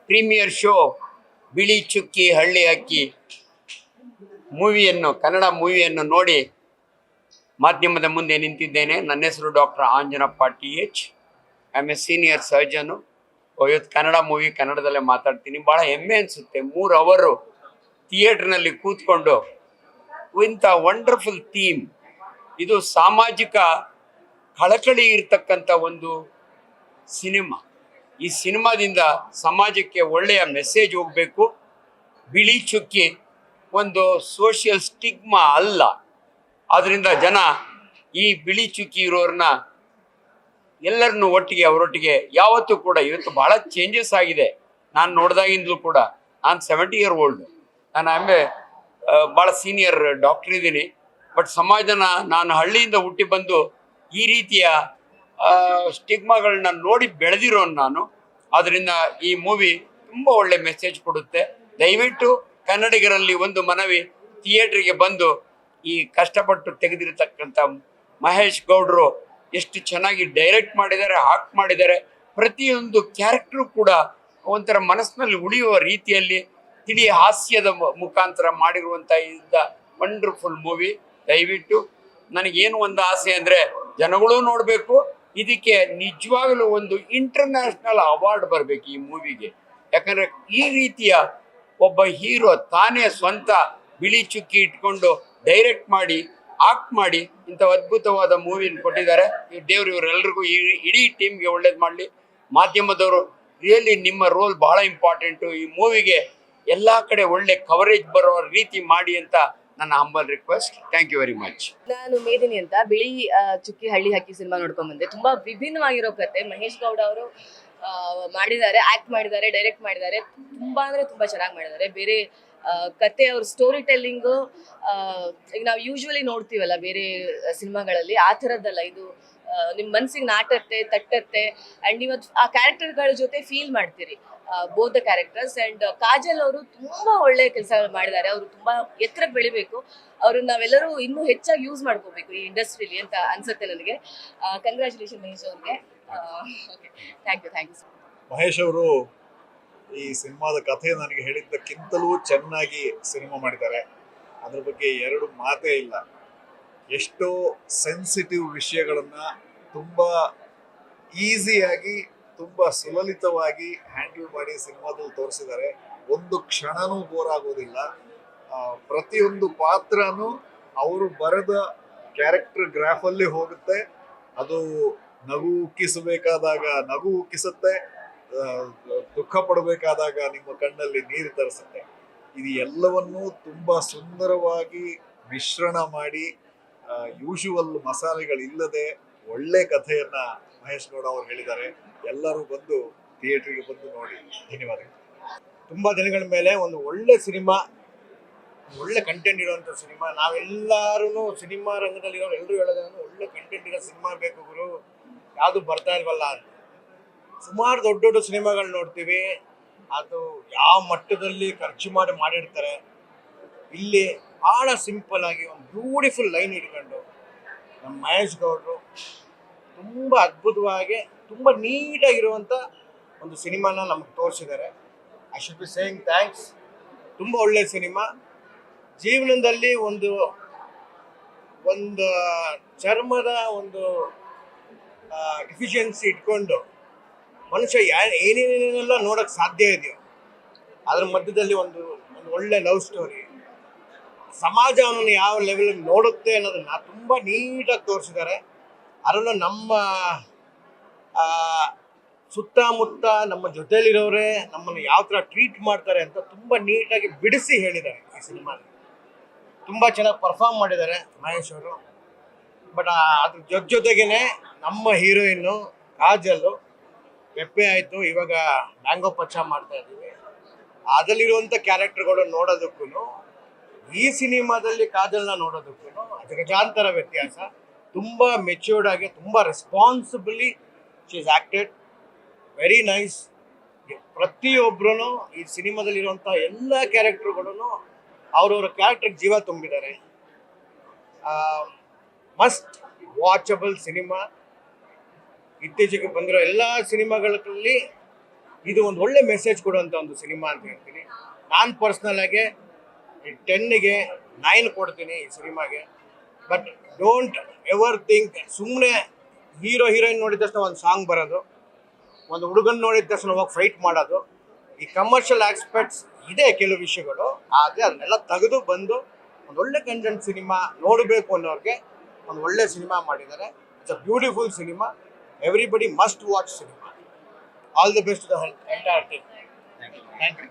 Premiere show ಬಿಳಿ ಚುಕ್ಕಿ ಹಳ್ಳಿ ಅಕ್ಕಿ ಮೂವಿಯನ್ನು, ಕನ್ನಡ ಮೂವಿಯನ್ನು ನೋಡಿ ಮಾಧ್ಯಮದ ಮುಂದೆ ನಿಂತಿದ್ದೇನೆ. ನನ್ನ ಹೆಸರು doctor Anjanappa TH. I am a senior surgeon. ಇವತ್ತು ಕನ್ನಡ ಮೂವಿ ಕನ್ನಡದಲ್ಲೇ ಮಾತಾಡ್ತೀನಿ. ಭಾಳ ಹೆಮ್ಮೆ ಅನಿಸುತ್ತೆ 3 ಅವರು ಥಿಯೇಟ್ರ್ನಲ್ಲಿ ಕೂತ್ಕೊಂಡು ಇಂಥ ವಂಡರ್ಫುಲ್ ಥೀಮ್, ಇದು ಸಾಮಾಜಿಕ ಕಳಕಳಿ ಇರತಕ್ಕಂಥ ಒಂದು ಸಿನಿಮಾ. ಈ ಸಿನಿಮಾದಿಂದ ಸಮಾಜಕ್ಕೆ ಒಳ್ಳೆಯ ಮೆಸೇಜ್ ಹೋಗಬೇಕು. ಬಿಳಿ ಚುಕ್ಕಿ ಒಂದು ಸೋಷಿಯಲ್ ಸ್ಟಿಗ್ಮಾ ಅಲ್ಲ. ಆದ್ದರಿಂದ ಜನ ಈ ಬಿಳಿ ಚುಕ್ಕಿ ಇರೋರನ್ನ ಎಲ್ಲರನ್ನೂ ಒಟ್ಟಿಗೆ, ಅವರೊಟ್ಟಿಗೆ ಯಾವತ್ತೂ ಕೂಡ, ಇವತ್ತು ಭಾಳ ಚೇಂಜಸ್ ಆಗಿದೆ. ನಾನು ನೋಡಿದಾಗಿಂದಲೂ ಕೂಡ, ನಾನು 70 year old, ನಾನು ಆಮೇಲೆ ಭಾಳ ಸೀನಿಯರ್ ಡಾಕ್ಟರ್ ಇದ್ದೀನಿ. ಬಟ್ ಸಮಾಜನ ನಾನು ಹಳ್ಳಿಯಿಂದ ಹುಟ್ಟಿ ಬಂದು ಈ ರೀತಿಯ ಸ್ಟಿಗ್ಮಾಗಳನ್ನ ನೋಡಿ ಬೆಳೆದಿರೋನು ನಾನು. ಆದ್ದರಿಂದ ಈ ಮೂವಿ ತುಂಬ ಒಳ್ಳೆ ಮೆಸೇಜ್ ಕೊಡುತ್ತೆ. ದಯವಿಟ್ಟು ಕನ್ನಡಿಗರಲ್ಲಿ ಒಂದು ಮನವಿ, ಥಿಯೇಟ್ರಿಗೆ ಬಂದು ಈ ಕಷ್ಟಪಟ್ಟು ತೆಗೆದಿರತಕ್ಕಂಥ ಮಹೇಶ್ ಗೌಡ್ರು ಎಷ್ಟು ಚೆನ್ನಾಗಿ ಡೈರೆಕ್ಟ್ ಮಾಡಿದ್ದಾರೆ, ಆಕ್ಟ್ ಮಾಡಿದ್ದಾರೆ. ಪ್ರತಿಯೊಂದು ಕ್ಯಾರೆಕ್ಟ್ರು ಕೂಡ ಒಂಥರ ಮನಸ್ಸಿನಲ್ಲಿ ಉಳಿಯುವ ರೀತಿಯಲ್ಲಿ ತಿಳಿ ಹಾಸ್ಯದ ಮುಖಾಂತರ ಮಾಡಿರುವಂಥ ಇದ್ದ ವಂಡರ್ಫುಲ್ ಮೂವಿ. ದಯವಿಟ್ಟು ನನಗೇನು ಒಂದು ಆಸೆ ಅಂದರೆ, ಜನಗಳು ನೋಡಬೇಕು, ಇದಕ್ಕೆ ನಿಜವಾಗಲೂ ಒಂದು ಇಂಟರ್ನ್ಯಾಷನಲ್ ಅವಾರ್ಡ್ ಬರಬೇಕು ಈ ಮೂವಿಗೆ. ಯಾಕಂದರೆ ಈ ರೀತಿಯ ಒಬ್ಬ ಹೀರೋ ತಾನೇ ಸ್ವಂತ ಬಿಳಿ ಚುಕ್ಕಿ ಇಟ್ಕೊಂಡು ಡೈರೆಕ್ಟ್ ಮಾಡಿ, ಆಕ್ಟ್ ಮಾಡಿ ಇಂಥ ಅದ್ಭುತವಾದ ಮೂವಿನ ಕೊಟ್ಟಿದ್ದಾರೆ. ದೇವರು ಇವರೆಲ್ಲರಿಗೂ, ಇಡೀ ಟೀಮ್ಗೆ ಒಳ್ಳೇದು ಮಾಡಲಿ. ಮಾಧ್ಯಮದವರು ರಿಯಲಿ ನಿಮ್ಮ ರೋಲ್ ಭಾಳ ಇಂಪಾರ್ಟೆಂಟು. ಈ ಮೂವಿಗೆ ಎಲ್ಲ ಕಡೆ ಒಳ್ಳೆ ಕವರೇಜ್ ಬರೋ ರೀತಿ ಮಾಡಿ ಅಂತ ನನ್ನ humble request. Thank you very much. ನಾನು ಮೇದಿನಿ ಅಂತ, ಬಿಳಿ ಚುಕ್ಕಿ ಹಳ್ಳಿ ಹಕ್ಕಿ ಸಿನಿಮಾ ನೋಡ್ಕೊಂಡ್ ಬಂದೆ. ತುಂಬಾ ವಿಭಿನ್ನವಾಗಿರೋ ಕತೆ ಮಹೇಶ್ ಗೌಡ ಅವರು ಮಾಡಿದ್ದಾರೆ, ಆಕ್ಟ್ ಮಾಡಿದ್ದಾರೆ, ಡೈರೆಕ್ಟ್ ಮಾಡಿದ್ದಾರೆ. ತುಂಬಾ ಅಂದ್ರೆ ತುಂಬಾ ಚೆನ್ನಾಗಿ ಮಾಡಿದ್ದಾರೆ. ಬೇರೆ ಕತೆ, ಅವ್ರ ಸ್ಟೋರಿ ಟೆಲ್ಲಿಂಗು ಈಗ ನಾವು ಯೂಶ್ವಲಿ ನೋಡ್ತೀವಲ್ಲ ಬೇರೆ ಸಿನಿಮಾಗಳಲ್ಲಿ, ಆ ಥರದ್ದಲ್ಲ ಇದು. ನಿಮ್ಮ ಮನ್ಸಿಗೆ ನಾಟತ್ತೆ, ತಟ್ಟತ್ತೆ, ಅಂಡ್ ಇವತ್ತು ಆ ಕ್ಯಾರೆಕ್ಟರ್ಗಳ ಜೊತೆ ಫೀಲ್ ಮಾಡ್ತೀರಿ, both the characters. And Kajal ಅವರು ತುಂಬಾ ಒಳ್ಳೆ ಕೆಲಸ ಮಾಡಿದ್ದಾರೆ. ಅವರು ತುಂಬಾ ಎತ್ತರಕ್ಕೆ ಬೆಳಿಬೇಕು. ಅವ್ರನ್ನ ನಾವೆಲ್ಲರೂ ಇನ್ನೂ ಹೆಚ್ಚಾಗಿ ಯೂಸ್ ಮಾಡ್ಕೋಬೇಕು ಈ ಇಂಡಸ್ಟ್ರಿಲಿ ಅಂತ ಅನ್ಸುತ್ತೆ ನನಗೆ. ಕಂಗ್ರ್ಯಾಚುಲೇಷನ್ ಮಹೇಶ್ ಅವ್ರಿಗೆ. Thank you. ಮಹೇಶ್ ಅವರು ಈ ಸಿನಿಮಾದ ಕಥೆ ನನಗೆ ಹೇಳಿದ್ದಕ್ಕಿಂತಲೂ ಚೆನ್ನಾಗಿ ಸಿನಿಮಾ ಮಾಡಿದ್ದಾರೆ. ಅದ್ರ ಬಗ್ಗೆ 2 ಮಾತೇ ಇಲ್ಲ. ಎಷ್ಟೋ ಸೆನ್ಸಿಟಿವ್ ವಿಷಯಗಳನ್ನ ತುಂಬಾ ಈಸಿಯಾಗಿ, ತುಂಬಾ ಸುಲಲಿತವಾಗಿ ಹ್ಯಾಂಡಲ್ ಮಾಡಿ ಸಿನಿಮಾದಲ್ಲಿ ತೋರಿಸಿದ್ದಾರೆ. ಒಂದು ಕ್ಷಣನೂ ಬೋರ್ ಆಗೋದಿಲ್ಲ. ಪ್ರತಿಯೊಂದು ಪಾತ್ರನೂ ಅವರು ಬರೆದ ಕ್ಯಾರೆಕ್ಟರ್ ಗ್ರಾಫಲ್ಲಿ ಹೋಗುತ್ತೆ. ಅದು ನಗು ಉಕ್ಕಿಸಬೇಕಾದಾಗ ನಗು ಉಕ್ಕಿಸುತ್ತೆ, ದುಃಖ ಪಡಬೇಕಾದಾಗ ನಿಮ್ಮ ಕಣ್ಣಲ್ಲಿ ನೀರು ತರಿಸುತ್ತೆ. ಇದು ಎಲ್ಲವನ್ನೂ ತುಂಬಾ ಸುಂದರವಾಗಿ ಮಿಶ್ರಣ ಮಾಡಿ, ಯೂಶುವಲ್ ಮಸಾಲೆಗಳಿಲ್ಲದೆ ಒಳ್ಳೆ ಕಥೆಯನ್ನ ಮಹೇಶ್ ಗೌಡ ಅವರು ಹೇಳಿದ್ದಾರೆ. ಎಲ್ಲರೂ ಬಂದು ಥಿಯೇಟ್ರಿಗೆ ಬಂದು ನೋಡಿ. ಧನ್ಯವಾದಗಳು. ತುಂಬಾ ದಿನಗಳ ಮೇಲೆ ಒಂದು ಒಳ್ಳೆ ಸಿನಿಮಾ, ಒಳ್ಳೆ ಕಂಟೆಂಟ್ ಇರುವಂಥ ಸಿನಿಮಾ. ನಾವೆಲ್ಲರೂ ಸಿನಿಮಾ ರಂಗದಲ್ಲಿರೋರು ಎಲ್ಲರೂ ಹೇಳೋದನ್ನು ಒಳ್ಳೆ ಕಂಟೆಂಟ್ ಇರೋ ಸಿನಿಮಾ ಬೇಕು ಗುರು, ಯಾವುದು ಬರ್ತಾ ಇಲ್ವಲ್ಲ ಅಂತ. ಸುಮಾರು ದೊಡ್ಡ ದೊಡ್ಡ ಸಿನಿಮಾಗಳು ನೋಡ್ತೀವಿ, ಅದು ಯಾವ ಮಟ್ಟದಲ್ಲಿ ಖರ್ಚು ಮಾಡಿರ್ತಾರೆ. ಇಲ್ಲಿ ಭಾಳ ಸಿಂಪಲ್ ಆಗಿ ಒಂದು ಬ್ಯೂಟಿಫುಲ್ ಲೈನ್ ಇಟ್ಕೊಂಡು ನಮ್ಮ ಮಹೇಶ್ ಗೌಡರು ತುಂಬ ಅದ್ಭುತವಾಗಿ, ತುಂಬ ನೀಟಾಗಿರುವಂಥ ಒಂದು ಸಿನಿಮಾನ ನಮಗೆ ತೋರಿಸಿದ್ದಾರೆ. I should be saying thanks. ತುಂಬ ಒಳ್ಳೆಯ ಸಿನಿಮಾ. ಜೀವನದಲ್ಲಿ ಒಂದು ಚರ್ಮದ ಒಂದು ಡಿಫಿಷಿಯನ್ಸಿ ಇಟ್ಕೊಂಡು ಮನುಷ್ಯ ಏನೇನೇನೆಲ್ಲ ನೋಡೋಕ್ಕೆ ಸಾಧ್ಯ ಇದೆಯೋ, ಅದ್ರ ಮಧ್ಯದಲ್ಲಿ ಒಂದು ಒಳ್ಳೆ ಲವ್ ಸ್ಟೋರಿ, ಸಮಾಜ ಅವನನ್ನು ಯಾವ ಲೆವೆಲ್ ನೋಡುತ್ತೆ ಅನ್ನೋದನ್ನ ತುಂಬ ನೀಟಾಗಿ ತೋರಿಸಿದ್ದಾರೆ. ಅದರಲ್ಲೂ ನಮ್ಮ ಸುತ್ತಮುತ್ತ ನಮ್ಮ ಜೊತೆಲಿರೋರೇ ನಮ್ಮನ್ನು ಯಾವ ಥರ ಟ್ರೀಟ್ ಮಾಡ್ತಾರೆ ಅಂತ ತುಂಬ ನೀಟಾಗಿ ಬಿಡಿಸಿ ಹೇಳಿದ್ದಾರೆ ಈ ಸಿನಿಮಾದಲ್ಲಿ. ತುಂಬ ಚೆನ್ನಾಗಿ ಪರ್ಫಾರ್ಮ್ ಮಾಡಿದ್ದಾರೆ ಮಹೇಶ್ ಅವರು. ಬಟ್ ಅದ್ರ ಜೊತೆಗೇನೆ ನಮ್ಮ ಹೀರೋಯಿನ್ನು ಕಾಜಲ್ಲು, ಪೆಪ್ಪೆ ಆಯಿತು, ಇವಾಗ ಮ್ಯಾಂಗೋ ಪಚ್ಚ ಮಾಡ್ತಾ ಇದ್ದೀವಿ. ಅದರಲ್ಲಿರುವಂಥ ಕ್ಯಾರೆಕ್ಟರ್ಗಳು ನೋಡೋದಕ್ಕೂ ಈ ಸಿನಿಮಾದಲ್ಲಿ ಕಾಜಲ್ನ ನೋಡೋದಕ್ಕೂ ಅಜಗಜಾಂತರ ವ್ಯತ್ಯಾಸ. ತುಂಬ ಮೆಚ್ಯೂರ್ಡ್ ಆಗಿ, ತುಂಬ responsibly she is acted. Very nice. ಪ್ರತಿಯೊಬ್ಬರೂ ಈ ಸಿನಿಮಾದಲ್ಲಿರುವಂಥ ಎಲ್ಲ ಕ್ಯಾರೆಕ್ಟರ್ಗಳೂ ಅವ್ರವ್ರ ಕ್ಯಾರೆಕ್ಟರ್ಗೆ ಜೀವ ತುಂಬಿದ್ದಾರೆ. Must watchable cinema. ಇತ್ತೀಚೆಗೆ ಬಂದಿರೋ ಎಲ್ಲ ಸಿನಿಮಾಗಳಲ್ಲಿ ಇದು ಒಂದು ಒಳ್ಳೆ ಮೆಸೇಜ್ ಕೊಡುವಂಥ ಒಂದು ಸಿನಿಮಾ ಅಂತ ಹೇಳ್ತೀನಿ. ನಾನು ಪರ್ಸ್ನಲ್ ಆಗಿ 10ಗೆ 9 ಕೊಡ್ತೀನಿ ಈ ಸಿನಿಮಾಗೆ. ಬಟ್ ಡೋಂಟ್ ಎವರ್ ಥಿಂಕ್ ಸುಮ್ಮನೆ ಹೀರೋಯಿನ್ ನೋಡಿದ ತಕ್ಷಣ ಒಂದು ಸಾಂಗ್ ಬರೋದು, ಒಂದು ಹುಡುಗನ್ ನೋಡಿದ ತಕ್ಷಣ ಹೋಗಿ ಫೈಟ್ ಮಾಡೋದು, ಈ ಕಮರ್ಷಿಯಲ್ ಆಸ್ಪೆಕ್ಟ್ಸ್ ಇದೆ ಕೆಲವು ವಿಷಯಗಳು. ಆದರೆ ಅದನ್ನೆಲ್ಲ ತೆಗೆದು ಬಂದು ಒಂದು ಒಳ್ಳೆ ಕಂಟೆಂಟ್ ಸಿನಿಮಾ ನೋಡಬೇಕು ಅನ್ನೋರಿಗೆ ಒಂದು ಒಳ್ಳೆ ಸಿನಿಮಾ ಮಾಡಿದ್ದಾರೆ. It's a beautiful cinema. Everybody must watch cinema. All the best to the entire team. Thank you.